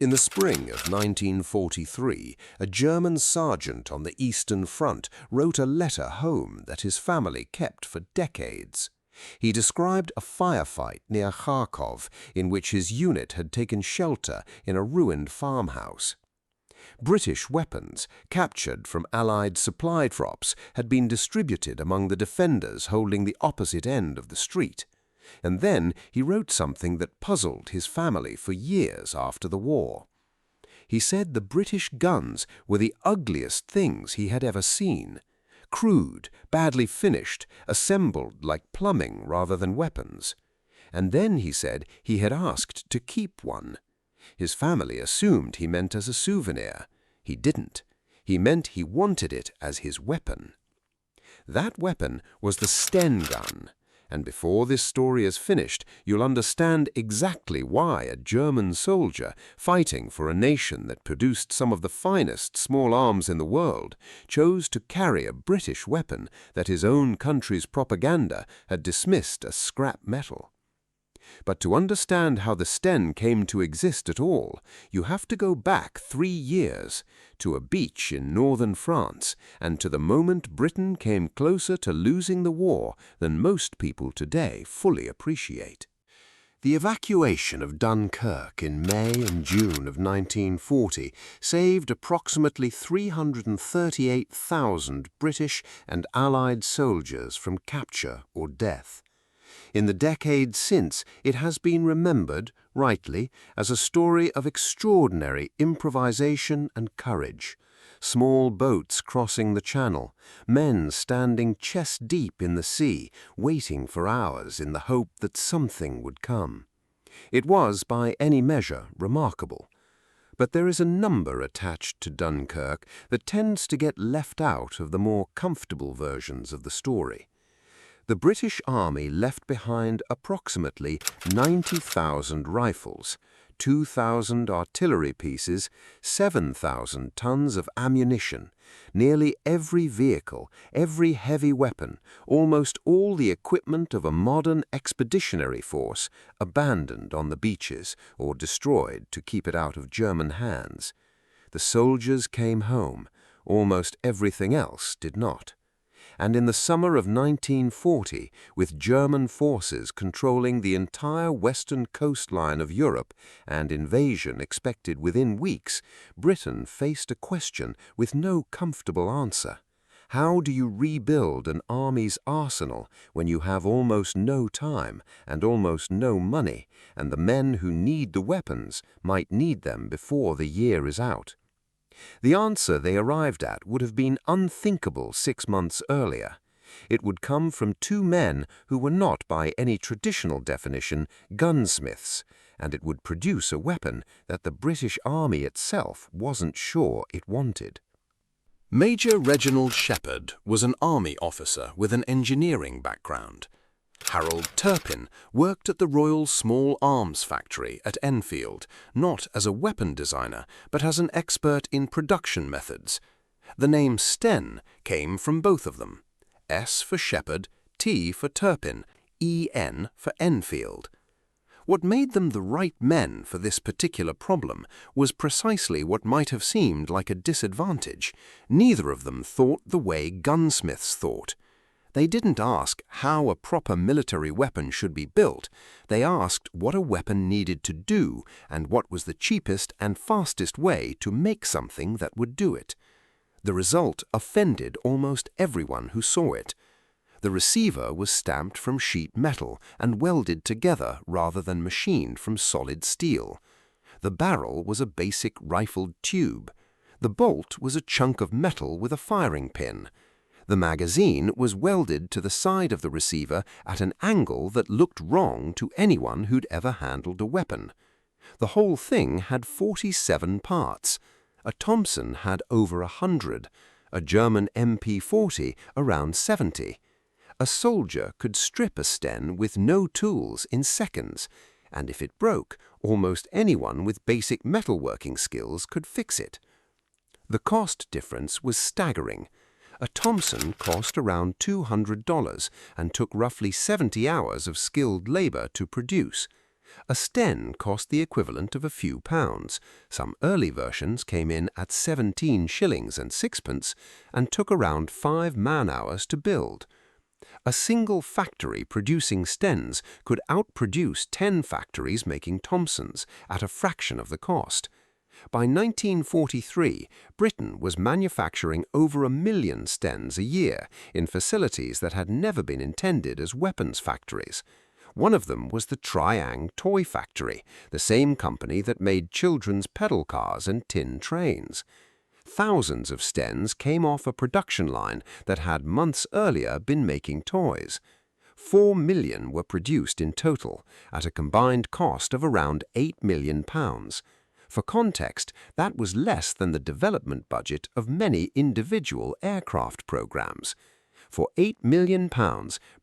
In the spring of 1943, a German sergeant on the Eastern Front wrote a letter home that his family kept for decades. He described a firefight near Kharkov in which his unit had taken shelter in a ruined farmhouse. British weapons, captured from Allied supply drops, had been distributed among the defenders holding the opposite end of the street. And then he wrote something that puzzled his family for years after the war. He said the British guns were the ugliest things he had ever seen. Crude, badly finished, assembled like plumbing rather than weapons. And then he said he had asked to keep one. His family assumed he meant as a souvenir. He didn't. He meant he wanted it as his weapon. That weapon was the Sten gun. And before this story is finished, you'll understand exactly why a German soldier, fighting for a nation that produced some of the finest small arms in the world, chose to carry a British weapon that his own country's propaganda had dismissed as scrap metal. But to understand how the Sten came to exist at all, you have to go back 3 years, to a beach in northern France, and to the moment Britain came closer to losing the war than most people today fully appreciate. The evacuation of Dunkirk in May and June of 1940 saved approximately 338,000 British and Allied soldiers from capture or death. In the decades since, it has been remembered, rightly, as a story of extraordinary improvisation and courage. Small boats crossing the channel, men standing chest-deep in the sea, waiting for hours in the hope that something would come. It was, by any measure, remarkable. But there is a number attached to Dunkirk that tends to get left out of the more comfortable versions of the story. The British Army left behind approximately 90,000 rifles, 2,000 artillery pieces, 7,000 tons of ammunition, nearly every vehicle, every heavy weapon, almost all the equipment of a modern expeditionary force abandoned on the beaches or destroyed to keep it out of German hands. The soldiers came home. Almost everything else did not. And in the summer of 1940, with German forces controlling the entire western coastline of Europe and invasion expected within weeks, Britain faced a question with no comfortable answer. How do you rebuild an army's arsenal when you have almost no time and almost no money, and the men who need the weapons might need them before the year is out? The answer they arrived at would have been unthinkable 6 months earlier. It would come from 2 men who were not by any traditional definition gunsmiths, and it would produce a weapon that the British Army itself wasn't sure it wanted. Major Reginald Shepherd was an army officer with an engineering background. Harold Turpin worked at the Royal Small Arms Factory at Enfield, not as a weapon designer, but as an expert in production methods. The name Sten came from both of them. S for Shepherd, T for Turpin, EN for Enfield. What made them the right men for this particular problem was precisely what might have seemed like a disadvantage. Neither of them thought the way gunsmiths thought. They didn't ask how a proper military weapon should be built. They asked what a weapon needed to do and what was the cheapest and fastest way to make something that would do it. The result offended almost everyone who saw it. The receiver was stamped from sheet metal and welded together rather than machined from solid steel. The barrel was a basic rifled tube. The bolt was a chunk of metal with a firing pin. The magazine was welded to the side of the receiver at an angle that looked wrong to anyone who'd ever handled a weapon. The whole thing had 47 parts. A Thompson had over 100, a German MP40 around 70. A soldier could strip a Sten with no tools in seconds, and if it broke, almost anyone with basic metalworking skills could fix it. The cost difference was staggering. A Thompson cost around $200 and took roughly 70 hours of skilled labor to produce. A Sten cost the equivalent of a few pounds. Some early versions came in at 17 shillings and sixpence and took around 5 man-hours to build. A single factory producing Stens could outproduce 10 factories making Thompsons at a fraction of the cost. By 1943, Britain was manufacturing over 1 million Stens a year in facilities that had never been intended as weapons factories. One of them was the Triang Toy Factory, the same company that made children's pedal cars and tin trains. Thousands of Stens came off a production line that had months earlier been making toys. 4 million were produced in total, at a combined cost of around £8 million. For context, that was less than the development budget of many individual aircraft programs. For £8 million,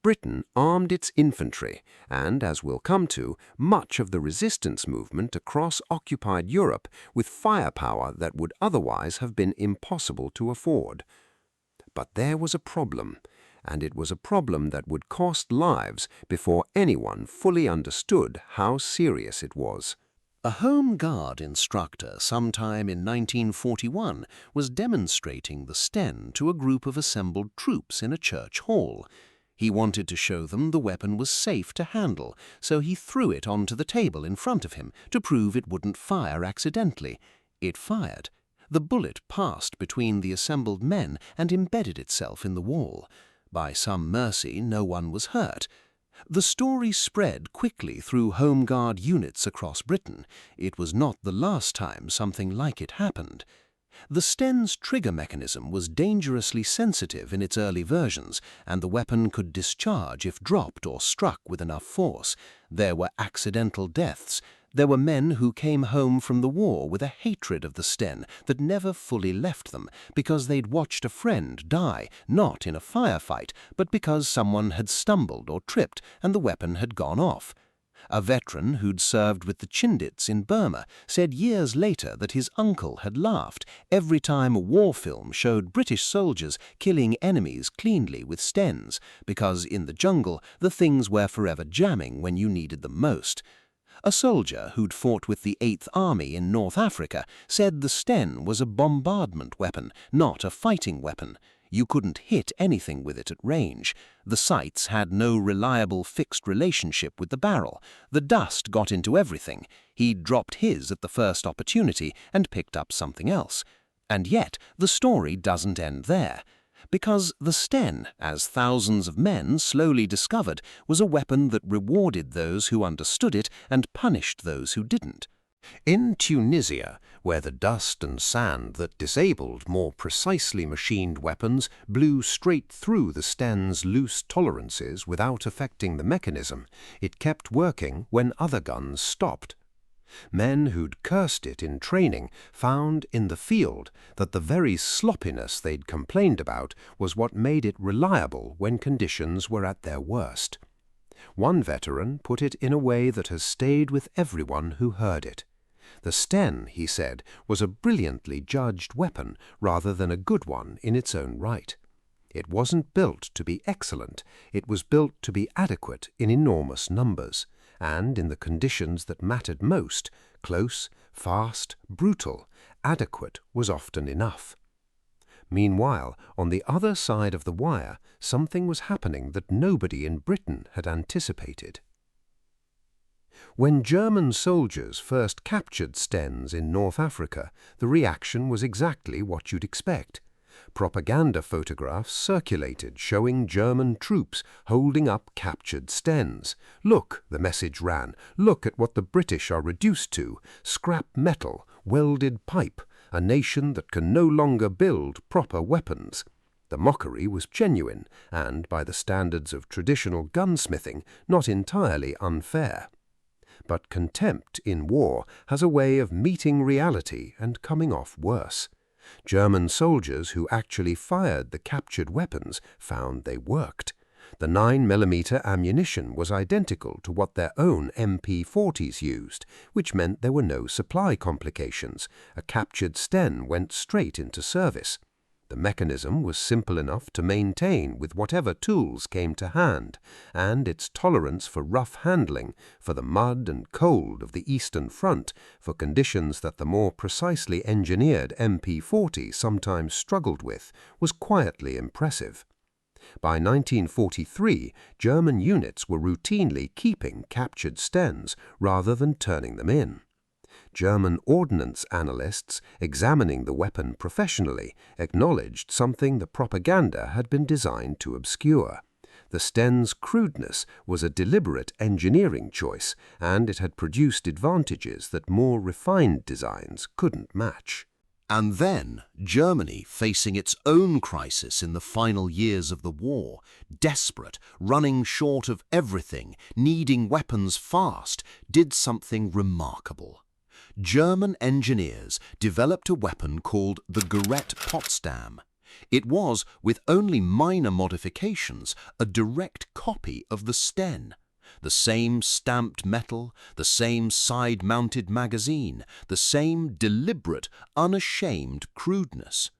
Britain armed its infantry and, as we'll come to, much of the resistance movement across occupied Europe with firepower that would otherwise have been impossible to afford. But there was a problem, and it was a problem that would cost lives before anyone fully understood how serious it was. A Home Guard instructor sometime in 1941 was demonstrating the Sten to a group of assembled troops in a church hall. He wanted to show them the weapon was safe to handle, so he threw it onto the table in front of him to prove it wouldn't fire accidentally. It fired. The bullet passed between the assembled men and embedded itself in the wall. By some mercy, no one was hurt. The story spread quickly through Home Guard units across Britain. It was not the last time something like it happened. The Sten's trigger mechanism was dangerously sensitive in its early versions, and the weapon could discharge if dropped or struck with enough force. There were accidental deaths. There were men who came home from the war with a hatred of the Sten that never fully left them, because they'd watched a friend die, not in a firefight, but because someone had stumbled or tripped and the weapon had gone off. A veteran who'd served with the Chindits in Burma said years later that his uncle had laughed every time a war film showed British soldiers killing enemies cleanly with Stens, because in the jungle the things were forever jamming when you needed them most. A soldier who'd fought with the 8th Army in North Africa said the Sten was a bombardment weapon, not a fighting weapon. You couldn't hit anything with it at range. The sights had no reliable fixed relationship with the barrel. The dust got into everything. He'd dropped his at the first opportunity and picked up something else. And yet the story doesn't end there. Because the Sten, as thousands of men slowly discovered, was a weapon that rewarded those who understood it and punished those who didn't. In Tunisia, where the dust and sand that disabled more precisely machined weapons blew straight through the Sten's loose tolerances without affecting the mechanism, it kept working when other guns stopped. Men who'd cursed it in training found in the field that the very sloppiness they'd complained about was what made it reliable when conditions were at their worst. One veteran put it in a way that has stayed with everyone who heard it. The Sten, he said, was a brilliantly judged weapon rather than a good one in its own right. It wasn't built to be excellent, it was built to be adequate in enormous numbers, and in the conditions that mattered most, close, fast, brutal, adequate was often enough. Meanwhile, on the other side of the wire, something was happening that nobody in Britain had anticipated. When German soldiers first captured Stens in North Africa, the reaction was exactly what you'd expect. Propaganda photographs circulated showing German troops holding up captured Stens. "Look," the message ran, "look at what the British are reduced to, scrap metal, welded pipe, a nation that can no longer build proper weapons." The mockery was genuine and, by the standards of traditional gunsmithing, not entirely unfair. But contempt in war has a way of meeting reality and coming off worse. German soldiers who actually fired the captured weapons found they worked. The 9mm ammunition was identical to what their own MP40s used, which meant there were no supply complications. A captured Sten went straight into service. The mechanism was simple enough to maintain with whatever tools came to hand, and its tolerance for rough handling, for the mud and cold of the Eastern Front, for conditions that the more precisely engineered MP40 sometimes struggled with, was quietly impressive. By 1943, German units were routinely keeping captured Stens rather than turning them in. German ordnance analysts, examining the weapon professionally, acknowledged something the propaganda had been designed to obscure. The Sten's crudeness was a deliberate engineering choice, and it had produced advantages that more refined designs couldn't match. And then Germany, facing its own crisis in the final years of the war, desperate, running short of everything, needing weapons fast, did something remarkable. German engineers developed a weapon called the Gerät Potsdam. It was, with only minor modifications, a direct copy of the Sten. The same stamped metal, the same side-mounted magazine, the same deliberate, unashamed crudeness.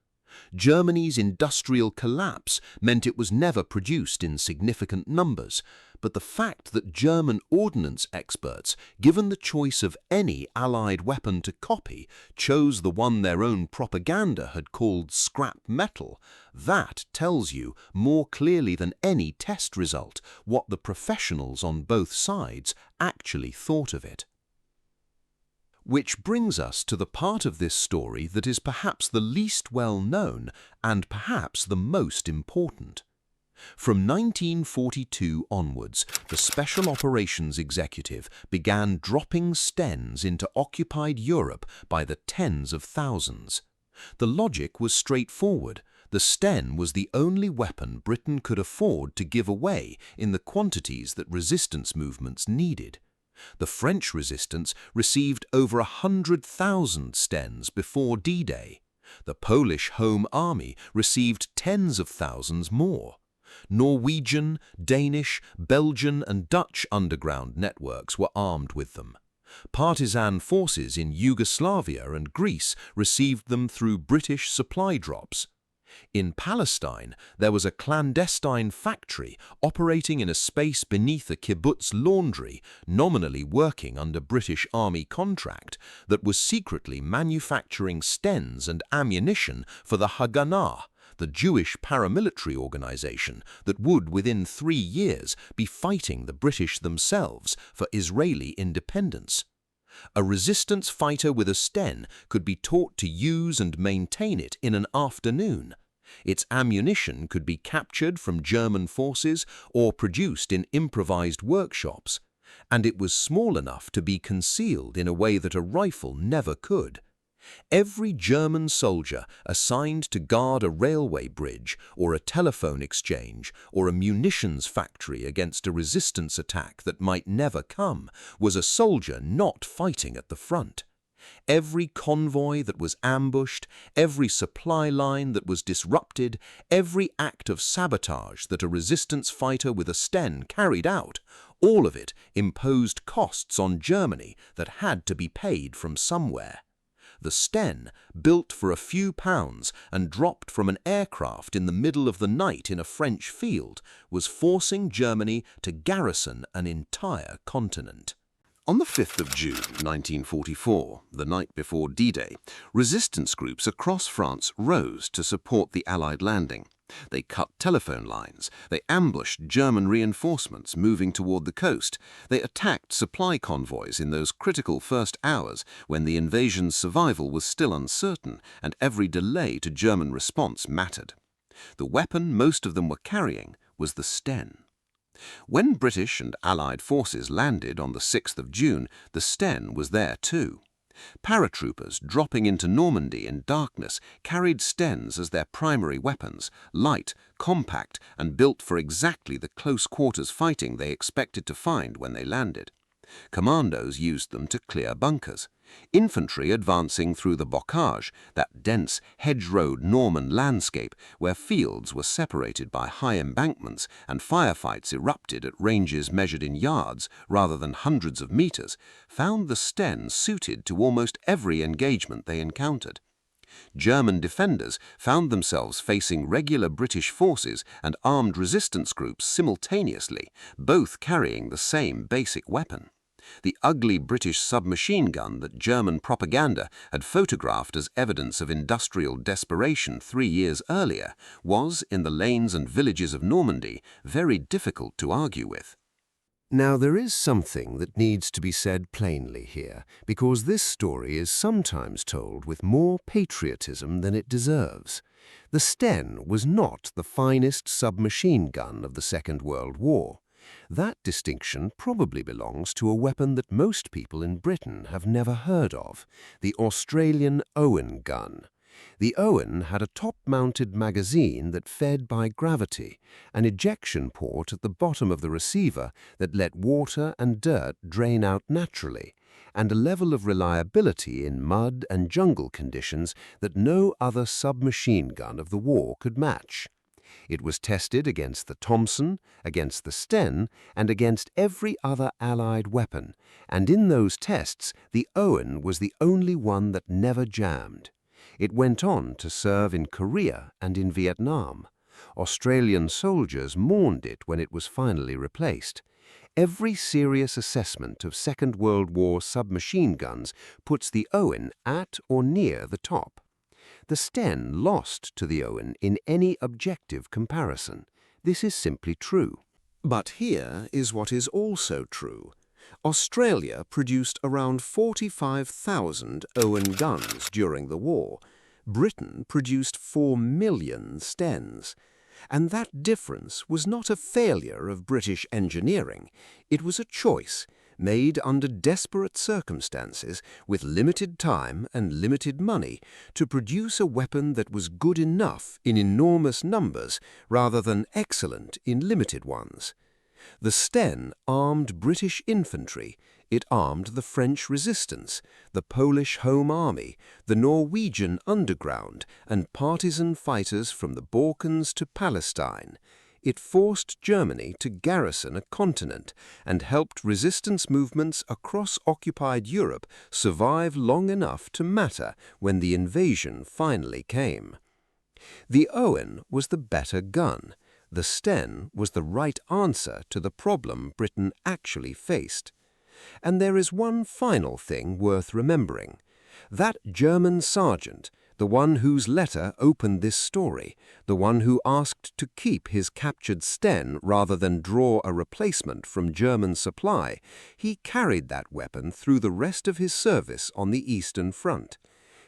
Germany's industrial collapse meant it was never produced in significant numbers, but the fact that German ordnance experts, given the choice of any Allied weapon to copy, chose the one their own propaganda had called scrap metal, that tells you more clearly than any test result what the professionals on both sides actually thought of it. Which brings us to the part of this story that is perhaps the least well known and perhaps the most important. From 1942 onwards, the Special Operations Executive began dropping Stens into occupied Europe by the tens of thousands. The logic was straightforward. The Sten was the only weapon Britain could afford to give away in the quantities that resistance movements needed. The French resistance received over 100,000 Stens before D-Day. The Polish Home Army received tens of thousands more. Norwegian, Danish, Belgian and Dutch underground networks were armed with them. Partisan forces in Yugoslavia and Greece received them through British supply drops. In Palestine, there was a clandestine factory operating in a space beneath a kibbutz laundry, nominally working under British Army contract, that was secretly manufacturing Stens and ammunition for the Haganah, the Jewish paramilitary organization that would, within 3 years, be fighting the British themselves for Israeli independence. A resistance fighter with a Sten could be taught to use and maintain it in an afternoon. Its ammunition could be captured from German forces or produced in improvised workshops, and it was small enough to be concealed in a way that a rifle never could. Every German soldier assigned to guard a railway bridge or a telephone exchange or a munitions factory against a resistance attack that might never come was a soldier not fighting at the front. Every convoy that was ambushed, every supply line that was disrupted, every act of sabotage that a resistance fighter with a Sten carried out, all of it imposed costs on Germany that had to be paid from somewhere. The Sten, built for a few pounds and dropped from an aircraft in the middle of the night in a French field, was forcing Germany to garrison an entire continent. On the 5th of June 1944, the night before D-Day, resistance groups across France rose to support the Allied landing. They cut telephone lines, they ambushed German reinforcements moving toward the coast, they attacked supply convoys in those critical first hours when the invasion's survival was still uncertain and every delay to German response mattered. The weapon most of them were carrying was the Sten. When British and Allied forces landed on the 6th of June, the Sten was there too. Paratroopers dropping into Normandy in darkness carried Stens as their primary weapons, light, compact, and built for exactly the close-quarters fighting they expected to find when they landed. Commandos used them to clear bunkers. Infantry advancing through the bocage, that dense, hedge-rowed Norman landscape where fields were separated by high embankments and firefights erupted at ranges measured in yards rather than hundreds of meters, found the Sten suited to almost every engagement they encountered. German defenders found themselves facing regular British forces and armed resistance groups simultaneously, both carrying the same basic weapon. The ugly British submachine gun that German propaganda had photographed as evidence of industrial desperation 3 years earlier was, in the lanes and villages of Normandy, very difficult to argue with. Now, there is something that needs to be said plainly here, because this story is sometimes told with more patriotism than it deserves. The Sten was not the finest submachine gun of the Second World War. That distinction probably belongs to a weapon that most people in Britain have never heard of, the Australian Owen gun. The Owen had a top-mounted magazine that fed by gravity, an ejection port at the bottom of the receiver that let water and dirt drain out naturally, and a level of reliability in mud and jungle conditions that no other submachine gun of the war could match. It was tested against the Thompson, against the Sten, and against every other Allied weapon, and in those tests the Owen was the only one that never jammed. It went on to serve in Korea and in Vietnam. Australian soldiers mourned it when it was finally replaced. Every serious assessment of Second World War submachine guns puts the Owen at or near the top. The Sten lost to the Owen in any objective comparison. This is simply true. But here is what is also true. Australia produced around 45,000 Owen guns during the war. Britain produced 4 million Stens. And that difference was not a failure of British engineering. It was a choice made under desperate circumstances with limited time and limited money to produce a weapon that was good enough in enormous numbers rather than excellent in limited ones. The Sten armed British infantry, it armed the French resistance, the Polish Home Army, the Norwegian underground, and partisan fighters from the Balkans to Palestine. It forced Germany to garrison a continent and helped resistance movements across occupied Europe survive long enough to matter when the invasion finally came. The Owen was the better gun. The Sten was the right answer to the problem Britain actually faced. And there is one final thing worth remembering. That German sergeant, the one whose letter opened this story, the one who asked to keep his captured Sten rather than draw a replacement from German supply, he carried that weapon through the rest of his service on the Eastern Front.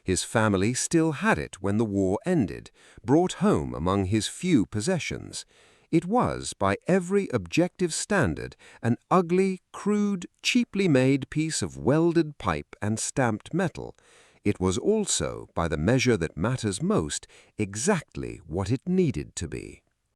His family still had it when the war ended, brought home among his few possessions. It was, by every objective standard, an ugly, crude, cheaply made piece of welded pipe and stamped metal. It was also, by the measure that matters most, exactly what it needed to be.